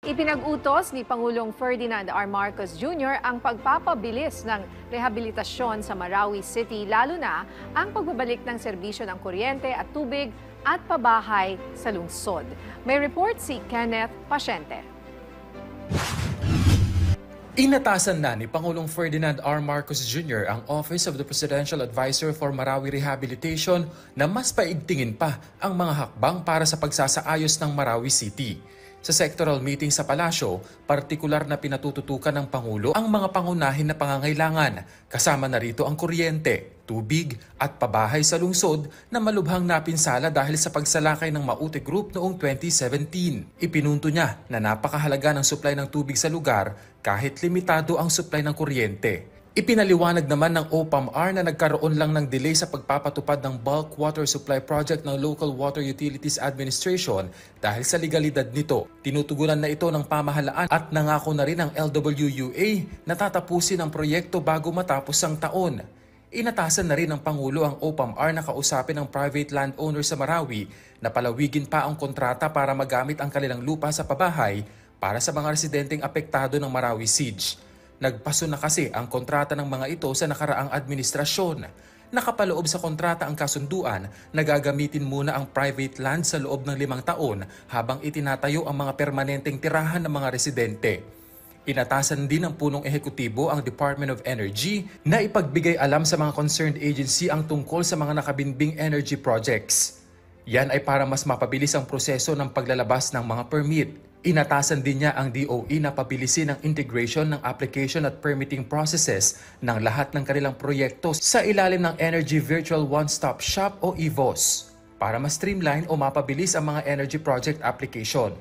Ipinag-utos ni Pangulong Ferdinand R. Marcos Jr. ang pagpapabilis ng rehabilitasyon sa Marawi City, lalo na ang pagbabalik ng serbisyo ng kuryente at tubig at pabahay sa lungsod. May report si Kenneth Pasyente. Inatasan na ni Pangulong Ferdinand R. Marcos Jr. ang Office of the Presidential Advisor for Marawi Rehabilitation na mas paigtingin pa ang mga hakbang para sa pagsasaayos ng Marawi City. Sa sectoral meeting sa palasyo, partikular na pinatututukan ng Pangulo ang mga pangunahin na pangangailangan, kasama na rito ang kuryente, tubig at pabahay sa lungsod na malubhang napinsala dahil sa pagsalakay ng Maute Group noong 2017. Ipinunto niya na napakahalaga ng supply ng tubig sa lugar kahit limitado ang supply ng kuryente. Ipinaliwanag naman ng OPAMR na nagkaroon lang ng delay sa pagpapatupad ng bulk water supply project ng Local Water Utilities Administration dahil sa legalidad nito. Tinutugunan na ito ng pamahalaan at nangako na rin ang LWUA na tatapusin ang proyekto bago matapos ang taon. Inatasan na rin ng Pangulo ang OPAMR na kausapin ng private landowner sa Marawi na palawigin pa ang kontrata para magamit ang kanilang lupa sa pabahay para sa mga residenteng apektado ng Marawi Siege. Nagpaso na kasi ang kontrata ng mga ito sa nakaraang administrasyon. Nakapaloob sa kontrata ang kasunduan na gagamitin muna ang private land sa loob ng 5 taon habang itinatayo ang mga permanenteng tirahan ng mga residente. Inatasan din ng punong ehekutibo ang Department of Energy na ipagbigay alam sa mga concerned agency ang tungkol sa mga nakabinbing energy projects. Yan ay para mas mapabilis ang proseso ng paglalabas ng mga permit. Inatasan din niya ang DOE na pabilisin ang integration ng application at permitting processes ng lahat ng kanilang proyekto sa ilalim ng Energy Virtual One-Stop Shop o EVOS para mas streamline o mapabilis ang mga energy project application.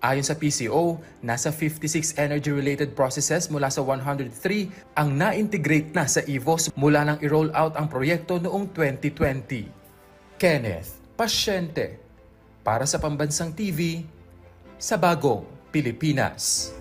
Ayon sa PCO, nasa 56 energy-related processes mula sa 103 ang na-integrate na sa EVOS mula nang i-roll out ang proyekto noong 2020. Kenneth Pasyente para sa Pambansang TV sa Bagong Pilipinas.